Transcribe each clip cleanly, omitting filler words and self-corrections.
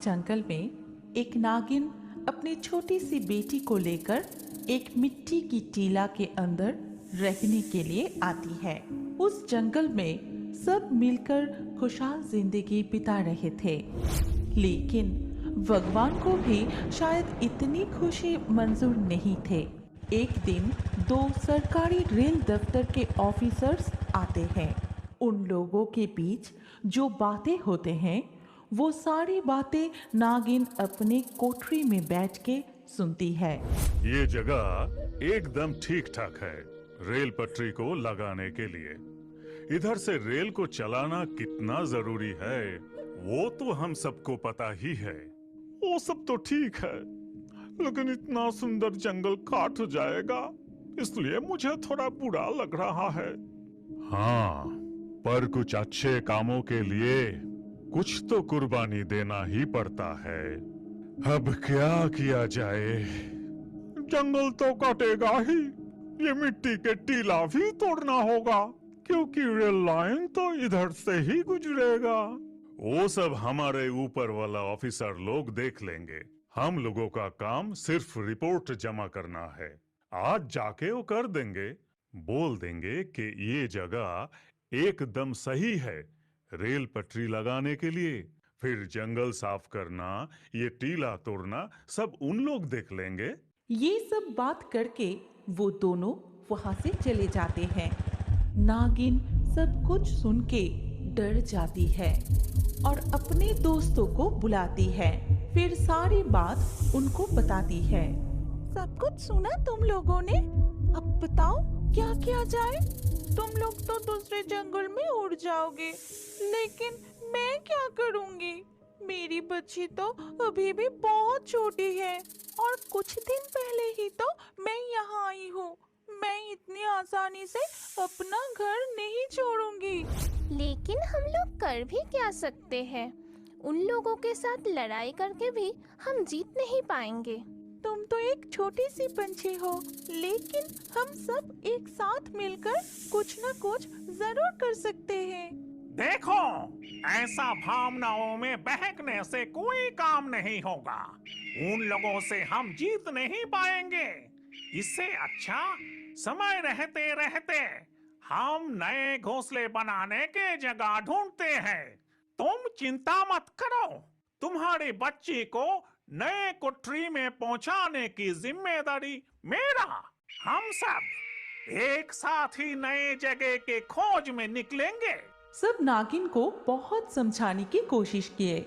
जंगल में एक नागिन अपनी छोटी सी बेटी को लेकर एक मिट्टी की टीला के अंदर रहने के लिए आती है। उस जंगल में सब मिलकर खुशहाल जिंदगी बिता रहे थे, लेकिन भगवान को भी शायद इतनी खुशी मंजूर नहीं थे। एक दिन दो सरकारी रेल दफ्तर के ऑफिसर्स आते हैं। उन लोगों के बीच जो बातें होते हैं वो सारी बातें नागिन अपने कोठरी में बैठ के सुनती है। ये जगह एकदम ठीक ठाक है रेल पटरी को लगाने के लिए। इधर से रेल को चलाना कितना जरूरी है वो तो हम सबको पता ही है। वो सब तो ठीक है, लेकिन इतना सुंदर जंगल काट जाएगा, इसलिए मुझे थोड़ा बुरा लग रहा है। हाँ, पर कुछ अच्छे कामों के लिए कुछ तो कुर्बानी देना ही पड़ता है। अब क्या किया जाए? जंगल तो कटेगा ही, ये मिट्टी के टीला भी तोड़ना होगा, क्योंकि रेल लाइन तो इधर से ही गुजरेगा। वो सब हमारे ऊपर वाला ऑफिसर लोग देख लेंगे। हम लोगों का काम सिर्फ रिपोर्ट जमा करना है। आज जाके वो कर देंगे। बोल देंगे कि ये जगह एकदम सही है रेल पटरी लगाने के लिए। फिर जंगल साफ करना, ये टीला तोड़ना सब उन लोग देख लेंगे। ये सब बात करके वो दोनों वहां से चले जाते हैं। नागिन सब कुछ सुन के डर जाती है और अपने दोस्तों को बुलाती है। फिर सारी बात उनको बताती है। सब कुछ सुना तुम लोगों ने? अब बताओ क्या किया जाए? तुम लोग तो दूसरे जंगल में उड़ जाओगे, लेकिन मैं क्या करूंगी? मेरी बच्ची तो अभी भी बहुत छोटी है और कुछ दिन पहले ही तो मैं यहाँ आई हूँ। मैं इतनी आसानी से अपना घर नहीं छोड़ूंगी। लेकिन हम लोग कर भी क्या सकते हैं? उन लोगों के साथ लड़ाई करके भी हम जीत नहीं पाएंगे। तुम तो एक छोटी सी पंछी हो, लेकिन हम सब एक साथ मिलकर कुछ न कुछ जरूर कर सकते हैं। देखो, ऐसा भावनाओं में बहकने से कोई काम नहीं होगा। उन लोगों से हम जीत नहीं पाएंगे। इससे अच्छा समय रहते रहते हम नए घोंसले बनाने के जगह ढूंढते हैं। तुम चिंता मत करो, तुम्हारी बच्ची को नए कोठरी में पहुंचाने की जिम्मेदारी मेरा। हम सब एक साथ ही नए जगह के खोज में निकलेंगे। सब नागिन को बहुत समझाने की कोशिश किए,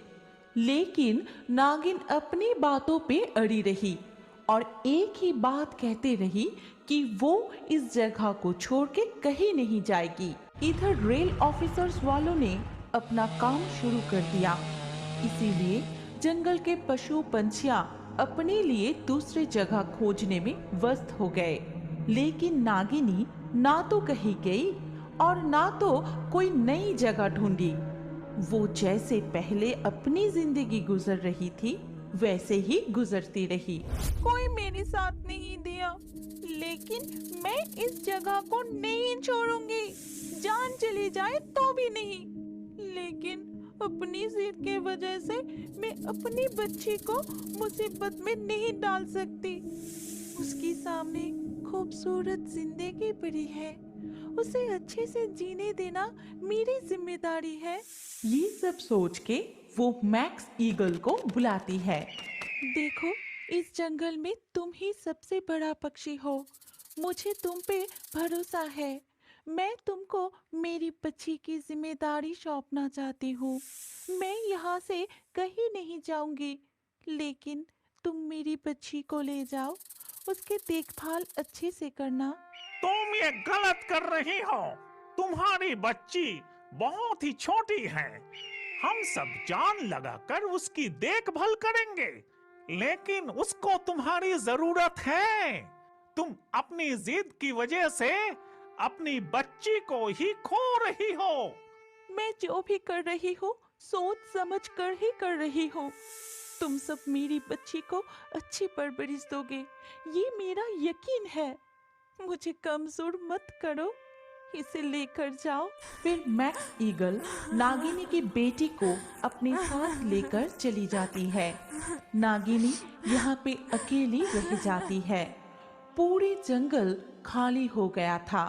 लेकिन नागिन अपनी बातों पे अड़ी रही और एक ही बात कहते रही कि वो इस जगह को छोड़ के कहीं नहीं जाएगी। इधर रेल ऑफिसर्स वालों ने अपना काम शुरू कर दिया, इसीलिए जंगल के पशु पंछियां अपने लिए दूसरे जगह खोजने में व्यस्त हो गए। लेकिन नागिनी ना तो कहीं गई और ना तो कोई नई जगह ढूंढी। वो जैसे पहले अपनी जिंदगी गुजर रही थी वैसे ही गुजरती रही। कोई मेरे साथ नहीं दिया, लेकिन मैं इस जगह को नहीं छोड़ूंगी, जान चली जाए तो भी नहीं। लेकिन अपनी जिद के वजह से मैं अपनी बच्ची को मुसीबत में नहीं डाल सकती। उसके सामने खूबसूरत जिंदगी पड़ी है, उसे अच्छे से जीने देना मेरी जिम्मेदारी है। ये सब सोच के वो मैक्स ईगल को बुलाती है। देखो, इस जंगल में तुम ही सबसे बड़ा पक्षी हो, मुझे तुम पे भरोसा है। मैं तुमको मेरी बच्ची की जिम्मेदारी सौंपना चाहती हूँ। मैं यहाँ से कहीं नहीं जाऊंगी, लेकिन तुम मेरी बच्ची को ले जाओ, उसकी देखभाल अच्छे से करना। तुम ये गलत कर रही हो। तुम्हारी बच्ची बहुत ही छोटी है। हम सब जान लगाकर उसकी देखभाल करेंगे, लेकिन उसको तुम्हारी जरूरत है। तुम अपनी जिद की वजह से अपनी बच्ची को ही खो रही हो। मैं जो भी कर रही हूँ सोच समझ कर ही कर रही हूँ। तुम सब मेरी बच्ची को अच्छी परवरिश दोगे, ये मेरा यकीन है। मुझे कमजोर मत करो। इसे लेकर जाओ। फिर मैक्स ईगल नागिनी की बेटी को अपने साथ लेकर चली जाती है। नागिनी यहाँ पे अकेली रह जाती है। पूरे जंगल खाली हो गया था।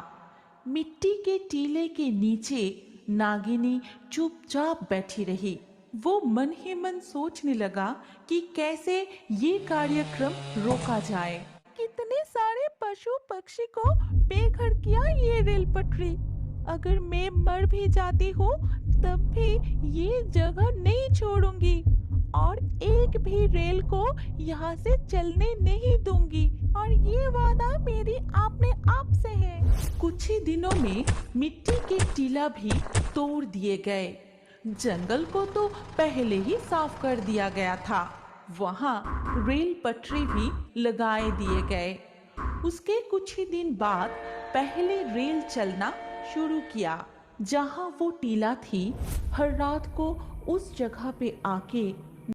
मिट्टी के टीले के नीचे नागिनी चुपचाप बैठी रही। वो मन ही मन सोचने लगा कि कैसे ये कार्यक्रम रोका जाए। कितने सारे पशु पक्षी को बेघर किया ये रेल पटरी। अगर मैं मर भी जाती हूँ तब भी ये जगह नहीं छोड़ूंगी और एक भी रेल को यहाँ से चलने नहीं दूंगी, और ये वादा मेरी अपने आप से है। कुछ ही दिनों में मिट्टी के टीला भी तोड़ दिए गए। जंगल को तो पहले ही साफ कर दिया गया था। वहाँ रेल पटरी भी लगाए दिए गए। उसके कुछ ही दिन बाद पहले रेल चलना शुरू किया। जहाँ वो टीला थी, हर रात को उस जगह पे आके